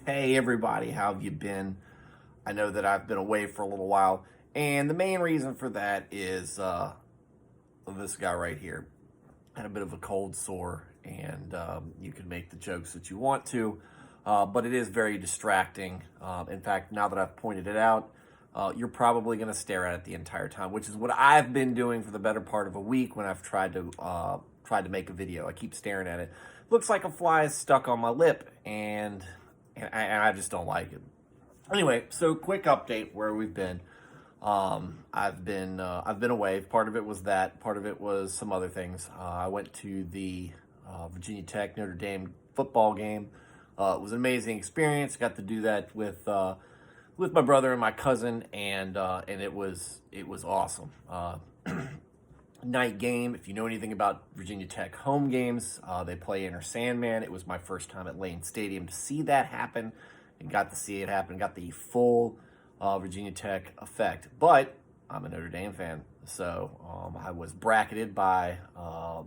Hey everybody, how have you been? I know that I've been away for a little while, and the main reason for that is this guy right here. Had a bit of a cold sore, and you can make the jokes that you want to, but it is very distracting. In fact, now that I've pointed it out, you're probably going to stare at it the entire time, which is what I've been doing for the better part of a week when I've tried to make a video. I keep staring at it. Looks like a fly is stuck on my lip, and I just don't like it. Anyway, so quick update where we've been. I've been away. Part of it was that. Part of it was some other things. I went to the Virginia Tech Notre Dame football game. It was an amazing experience. Got to do that with my brother and my cousin, and it was awesome. Night game. If you know anything about Virginia Tech home games, they play Inner Sandman. It was my first time at Lane Stadium to see that happen, and got to see it happen. Got the full Virginia Tech effect. But I'm a Notre Dame fan, so I was bracketed by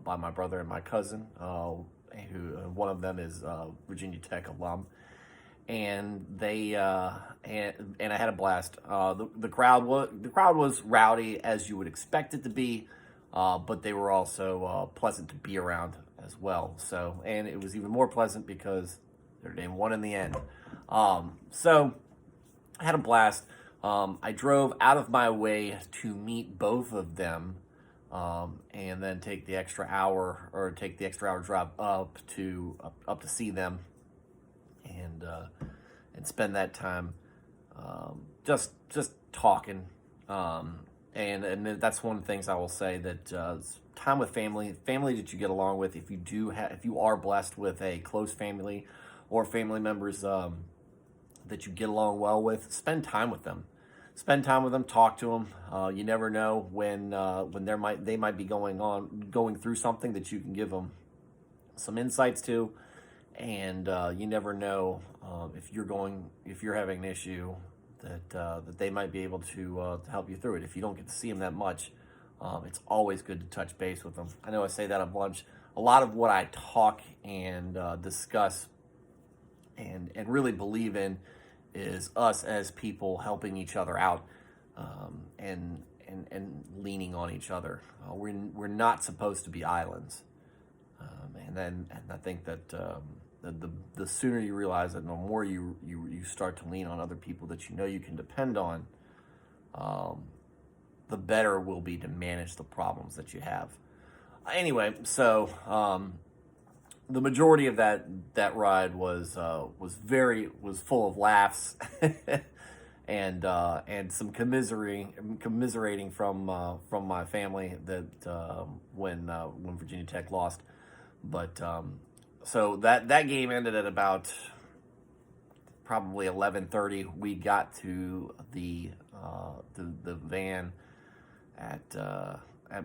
my brother and my cousin, who one of them is Virginia Tech alum, and they and I had a blast. The crowd was rowdy as you would expect it to be. But they were also pleasant to be around as well. So, and it was even more pleasant because Notre Dame won in the end. So I had a blast. I drove out of my way to meet both of them, and then take the extra hour drive up to see them, and spend that time just talking. And that's one of the things I will say, that time with family that you get along with. If you are blessed with a close family or family members that you get along well with, spend time with them. Spend time with them. Talk to them. You never know when they might be going through something that you can give them some insights to, and you never know if you're having an issue that they might be able to help you through it. If you don't get to see them that much, it's always good to touch base with them. I know I say that a bunch. A lot of what I talk and discuss and really believe in is us as people helping each other out, and leaning on each other. We're not supposed to be islands, and I think that the sooner you realize that, the more you start to lean on other people that you know you can depend on, the better it will be to manage the problems that you have. Anyway, so the majority of that ride was full of laughs and some commiserating from my family that when Virginia Tech lost, but. So that game ended at about probably 11:30. We got to the van at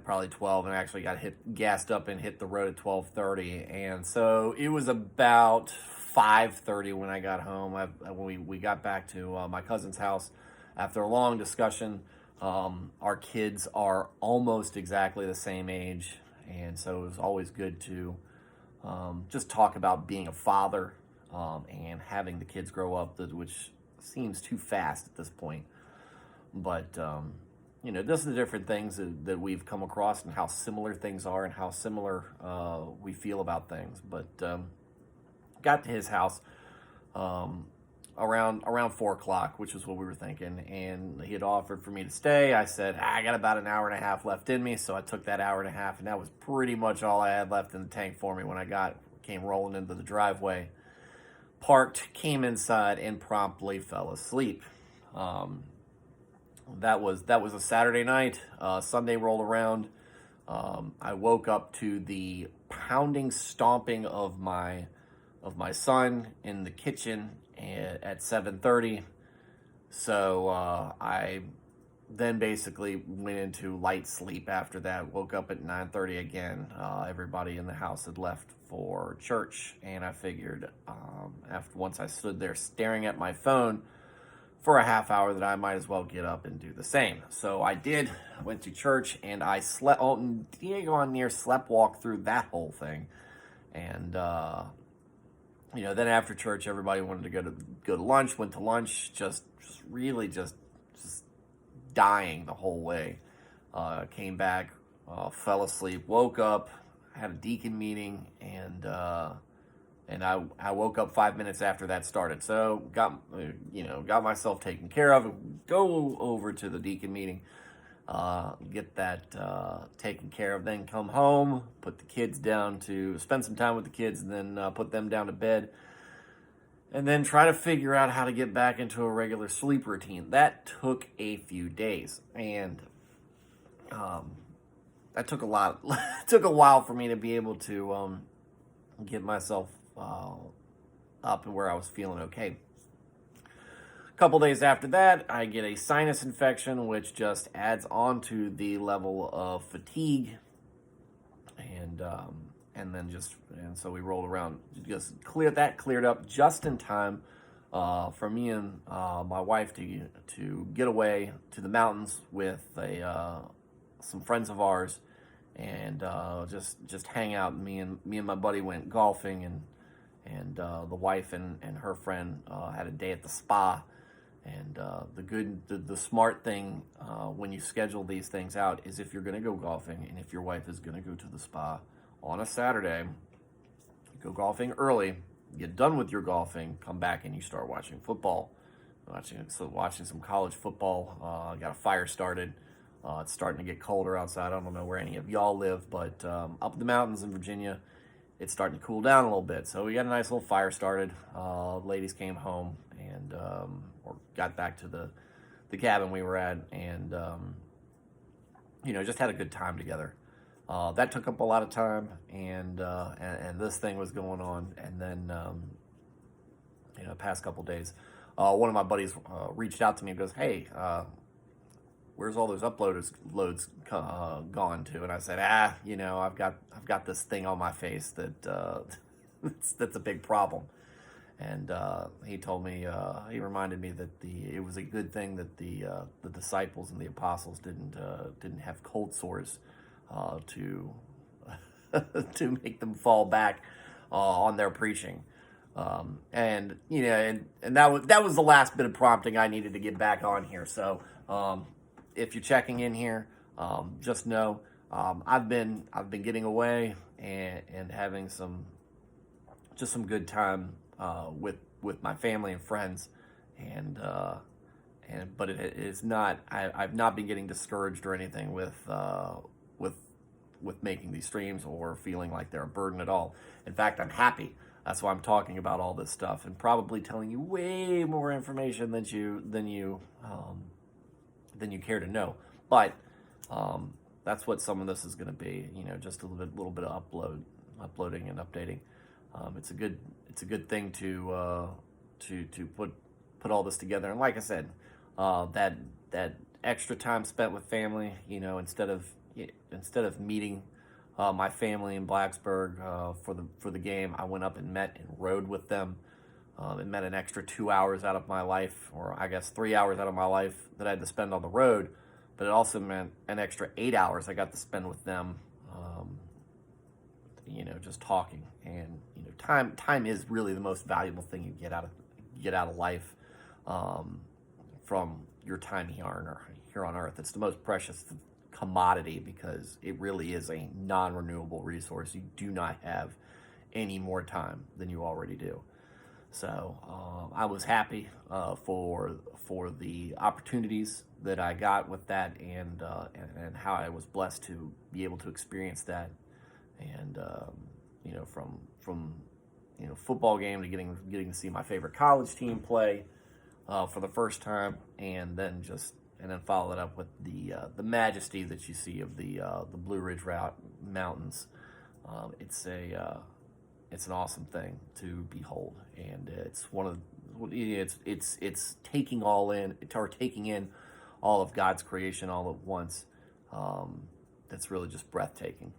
probably 12, and actually got gassed up and hit the road at 12:30. And so it was about 5:30 when I got home. When we got back to my cousin's house after a long discussion. Our kids are almost exactly the same age, and so it was always good to just talk about being a father, and having the kids grow up, which seems too fast at this point. But, just the different things that we've come across, and how similar things are, and how similar we feel about things. But got to his house around 4 o'clock, which is what we were thinking. And he had offered for me to stay. I said, I got about an hour and a half left in me. So I took that hour and a half, and that was pretty much all I had left in the tank for me when I came rolling into the driveway, parked, came inside, and promptly fell asleep. That was a Saturday night. Sunday rolled around. I woke up to the pounding, stomping of my son in the kitchen at 7:30. So I then basically went into light sleep after that. Woke up at 9:30 again. Everybody in the house had left for church, and I figured once I stood there staring at my phone for a half hour that I might as well get up and do the same. So I did. I went to church, and I slept. Diego on near slept walk through that whole thing, and Then after church, everybody wanted to go to lunch. Went to lunch, just really just dying the whole way. Came back, fell asleep, woke up, had a deacon meeting, and I woke up 5 minutes after that started. So got myself taken care of. Go over to the deacon meeting, get that taken care of. Then come home, put the kids down to spend some time with the kids, and then put them down to bed. And then try to figure out how to get back into a regular sleep routine. That took a few days, and that took a lot. It took a while for me to be able to get myself up and where I was feeling okay. A couple days after that, I get a sinus infection, which just adds on to the level of fatigue, and so we rolled around. Just cleared up just in time for me and my wife to get away to the mountains with some friends of ours, and just hang out. Me and my buddy went golfing, and the wife and her friend had a day at the spa. And the smart thing when you schedule these things out is, if you're going to go golfing and if your wife is going to go to the spa on a Saturday, go golfing early, get done with your golfing, come back and you start watching football. Watching some college football. Got a fire started. It's starting to get colder outside. I don't know where any of y'all live, but up in the mountains in Virginia, it's starting to cool down a little bit. So we got a nice little fire started. Ladies came home and or got back to the cabin we were at, and just had a good time together. That took up a lot of time, and this thing was going on. And then past couple days, one of my buddies reached out to me and goes, "Hey, where's all those loads gone to?" And I said, I've got this thing on my face that that's a big problem. And he told me, he reminded me that it was a good thing that the disciples and the apostles didn't have cold sores to to make them fall back on their preaching. And that was the last bit of prompting I needed to get back on here. So if you're checking in here, just know I've been getting away and having some good time with my family and friends, but it is not. I've not been getting discouraged or anything with making these streams or feeling like they're a burden at all. In fact, I'm happy. That's why I'm talking about all this stuff and probably telling you way more information than you care to know. But that's what some of this is going to be. Just a little bit of uploading and updating. It's a good thing to put all this together. And like I said, that extra time spent with family. Instead of meeting my family in Blacksburg for the game, I went up and met and rode with them. It meant an extra 2 hours out of my life, or I guess 3 hours out of my life that I had to spend on the road. But it also meant an extra 8 hours I got to spend with them, just talking. And time is really the most valuable thing you get out of life, from your time here on Earth. It's the most precious commodity because it really is a non-renewable resource. You do not have any more time than you already do. So I was happy for the opportunities that I got with that, and how I was blessed to be able to experience that, and from football game to getting to see my favorite college team play for the first time, and then follow it up with the majesty that you see of the Blue Ridge Mountains. It's an awesome thing to behold, and it's taking in all of God's creation all at once. That's really just breathtaking.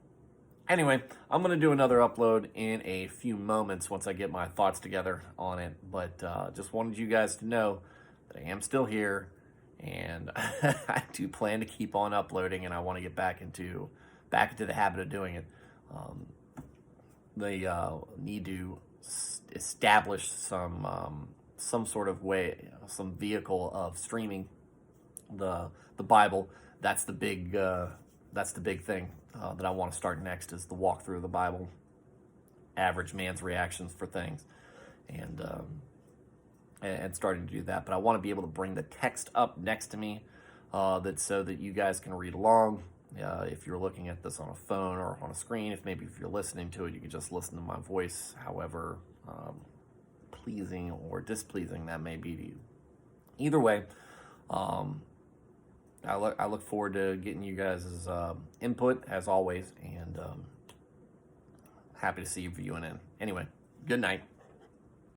Anyway, I'm going to do another upload in a few moments once I get my thoughts together on it, but just wanted you guys to know that I am still here, and I do plan to keep on uploading, and I want to get back into the habit of doing it. They need to establish some sort of way, some vehicle of streaming the Bible. That's the big thing that I want to start next, is the walkthrough of the Bible, average man's reactions for things, and starting to do that. But I want to be able to bring the text up next to me, so that you guys can read along. If you're looking at this on a phone or on a screen, if you're listening to it, you can just listen to my voice, however pleasing or displeasing that may be to you. Either way, I look forward to getting you guys' input as always, and happy to see you viewing in. Anyway, good night.